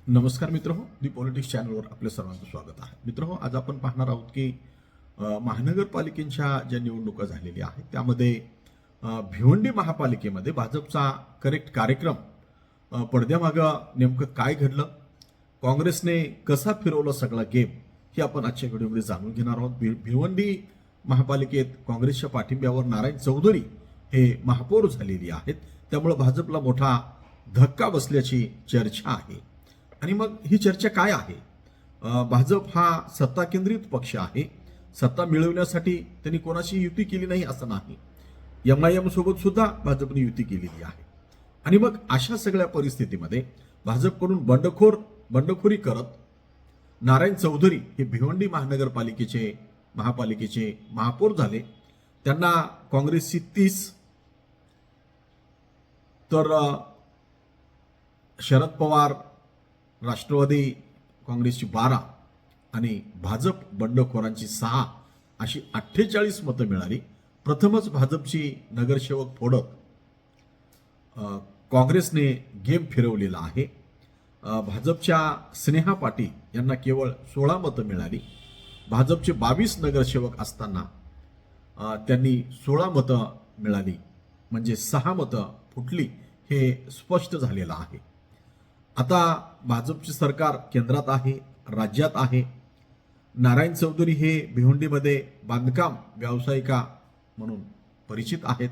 नमस्कार मित्रहो, दी पॉलिटिक्स चॅनलवर आपल्या सर्वांचं स्वागत आहे. मित्रहो, आज आपण पाहणार आहोत की महानगरपालिकेच्या ज्या निवडणुका झालेल्या आहेत त्यामध्ये भिवंडी महापालिकेमध्ये भाजपचा करेक्ट कार्यक्रम, पडद्यामागं नेमकं काय घडलं, काँग्रेसने कसा फिरवला सगळा गेम, हे आपण आजच्या व्हिडिओमध्ये जाणून घेणार आहोत. भिवंडी महापालिकेत काँग्रेसच्या पाठिंब्यावर नारायण चौधरी हे महापौर झालेली आहेत, त्यामुळे भाजपला मोठा धक्का बसल्याची चर्चा आहे. आणि मग ही चर्चा काय आहे? भाजप हा सत्ता केंद्रित पक्ष आहे. सत्ता मिळवण्यासाठी त्यांनी कोणाशी युती केली नाही असं नाही. MIM सोबत सुद्धा भाजपने युती केलेली आहे. आणि मग अशा सगळ्या परिस्थितीमध्ये भाजपकडून बंडखोरी करत नारायण चौधरी हे भिवंडी महापालिकेचे महापौर झाले. त्यांना काँग्रेसची 30 तर शरद पवार राष्ट्रवादी काँग्रेसची 12 आणि भाजप बंडखोरांची 6 अशी 48 मतं मिळाली. प्रथमच भाजपची नगरसेवक फोडत काँग्रेसने गेम फिरवलेला आहे. भाजपच्या स्नेहा पाटील यांना केवळ 16 मतं मिळाली. भाजपचे 22 नगरसेवक असताना त्यांनी 16 मतं मिळाली, म्हणजे 6 मतं फुटली, हे स्पष्ट झालेलं आहे. आता भाजपचे सरकार केंद्रात आहे, राज्यात आहे. नारायण चौधरी हे भिवंडीमध्ये बांधकाम व्यावसायिका म्हणून परिचित आहेत.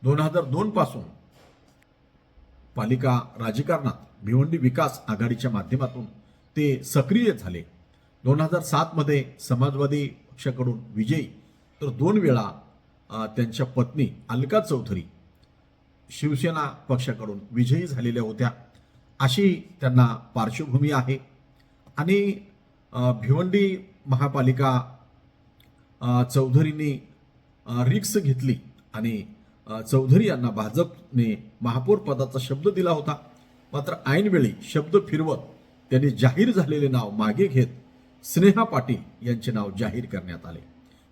2002 पासून पालिका राजकारणात भिवंडी विकास आघाडीच्या माध्यमातून ते सक्रिय झाले. 2007 मध्ये समाजवादी पक्षाकडून विजयी, तर 2 वेळा त्यांच्या पत्नी अलका चौधरी शिवसेना पक्षाकडून विजयी झालेल्या होत्या. अशी त्यांना पार्श्वभूमी आहे. आणि भिवंडी महापालिका चौधरींनी रिक्स घेतली आणि चौधरी यांना भाजपने महापौर पदाचा शब्द दिला होता. मात्र ऐनवेळी शब्द फिरवत त्यांनी जाहीर झालेले नाव मागे घेत स्नेहा पाटील यांचे नाव जाहीर करण्यात आले.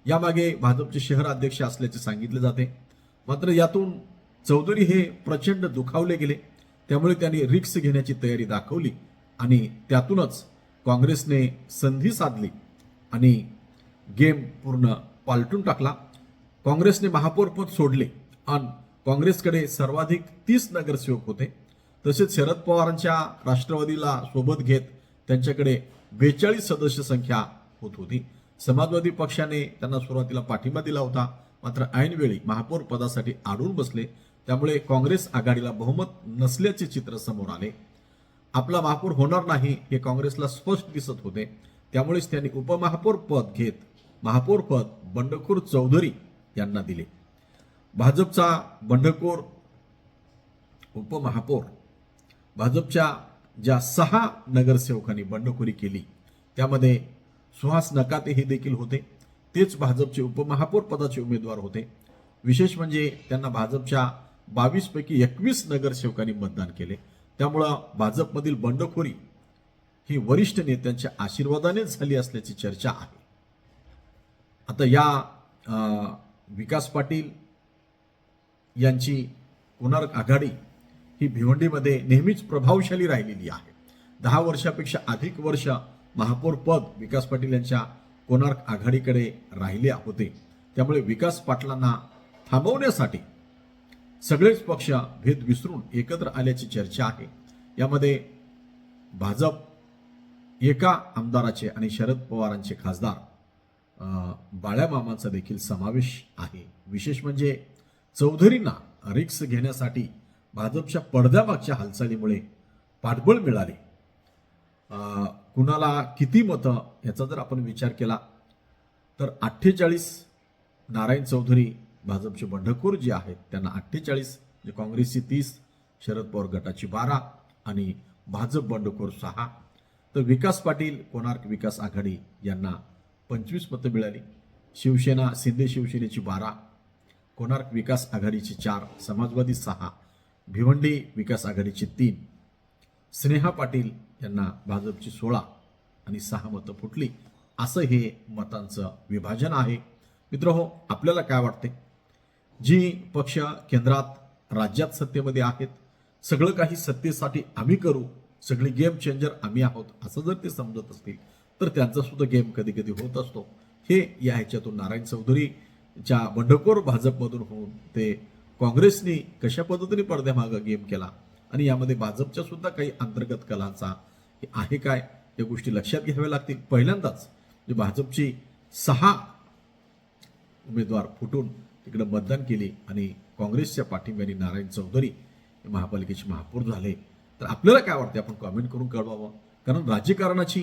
यामागे भाजपचे शहर अध्यक्ष असल्याचे सांगितले जाते. मात्र यातून चौधरी हे प्रचंड दुखावले गेले. त्यामुळे त्यांनी रिक्स घेण्याची तयारी दाखवली आणि त्यातूनच काँग्रेसने संधी साधली आणि गेम पूर्ण पालटून टाकला. काँग्रेसने महापौर पद सोडले आणि काँग्रेसकडे सर्वाधिक 30 नगरसेवक होते. तसेच शरद पवारांच्या राष्ट्रवादीला सोबत घेत त्यांच्याकडे 42 सदस्य संख्या होत होती. समाजवादी पक्षाने त्यांना सुरुवातीला पाठिंबा दिला होता, मात्र ऐनवेळी महापौर पदासाठी आडून बसले. त्यामुळे काँग्रेस आघाडीला बहुमत नसल्याचे चित्र समोर आले. आपला महापौर होणार नाही हे काँग्रेसला स्पष्ट दिसत होते. त्यामुळेच त्यांनी उपमहापौर पद घेत महापौर पद बंडखोर चौधरी यांना दिले. भाजपचा बंडखोर उपमहापौर, भाजपच्या ज्या 6 नगरसेवकांनी बंडखोरी केली त्यामध्ये सुहास नकाते हे देखील होते. तेच भाजपचे उपमहापौर पदाचे उमेदवार होते. विशेष म्हणजे त्यांना भाजपच्या 22 पैकी 21 नगरसेवकांनी मतदान केले. त्यामुळं भाजपमधील बंडखोरी ही वरिष्ठ नेत्यांच्या आशीर्वादानेच झाली असल्याची चर्चा आहे. आता या विकास पाटील यांची कोणार्क आघाडी ही भिवंडीमध्ये नेहमीच प्रभावशाली राहिलेली आहे. 10 वर्षापेक्षा अधिक वर्ष महापौर पद विकास पाटील यांच्या कोणार्क आघाडीकडे राहिले होते. त्यामुळे विकास पाटलांना थांबवण्यासाठी सगळेच पक्ष भेद विसरून एकत्र आल्याची चर्चा आहे. यामध्ये भाजप एका आमदाराचे आणि शरद पवारांचे खासदार बाळ्यामामांचा देखील समावेश आहे. विशेष म्हणजे चौधरींना रिक्स घेण्यासाठी भाजपच्या पडद्यामागच्या हालचालीमुळे पाठबळ मिळाले. कुणाला किती मतं याचा जर आपण विचार केला तर 48 नारायण चौधरी भाजपचे बंडखोर जे आहेत त्यांना 48, म्हणजे काँग्रेसची 30, शरद पवार गटाची 12 आणि भाजप बंडखोर 6. तर विकास पाटील कोणार्क विकास आघाडी यांना 25 मतं मिळाली. शिवसेना शिंदे शिवसेनेची 12, कोणार्क विकास आघाडीची 4, समाजवादी 6, भिवंडी विकास आघाडीची 3, स्नेहा पाटील यांना भाजपची 16 आणि 6 मतं फुटली. असं हे मतांचं विभाजन आहे. मित्रहो, आपल्याला काय वाटते? जी पक्ष केंद्रात राज्यात सत्तेमध्ये आहेत सगळं काही सत्तेसाठी आम्ही करू, सगळी गेम चेंजर आम्ही आहोत असं जर ते समजत असतील तर त्यांचा सुद्धा गेम कधी कधी होत असतो. हे या ह्याच्यातून नारायण चौधरीच्या बंडखोर भाजपमधून होऊन ते काँग्रेसने कशा पद्धतीने पडद्यामागं गेम केला आणि यामध्ये भाजपच्या सुद्धा काही अंतर्गत कलांचा आहे काय या गोष्टी लक्षात घ्याव्या लागतील. पहिल्यांदाच जे भाजपची 6 उमेदवार फुटून तिकडे मतदान केली आणि काँग्रेसच्या पाठिंब्याने नारायण चौधरी हे महापालिकेचे महापौर झाले. तर आपल्याला काय वाटते आपण कॉमेंट करून कळवावं. कारण राजकारणाची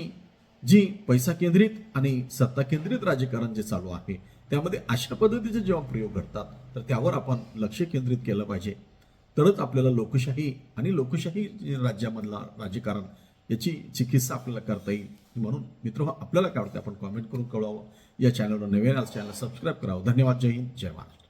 जी पैसा केंद्रित आणि सत्ता केंद्रित राजकारण जे चालू आहे त्यामध्ये अशा पद्धतीचे जेव्हा प्रयोग घडतात तर त्यावर आपण लक्ष केंद्रित केलं पाहिजे. तरच आपल्याला लोकशाही आणि लोकशाही राज्यामधला राजकारण याची चिकित्सा आपल्याला करता येईल. म्हणून मित्र आपल्याला काय वाटतं आपण कॉमेंट करून कळवावं. या चॅनलवर नवीन चॅनल सबस्क्राईब करावं. धन्यवाद. जय हिंद, जय महाराष्ट्र.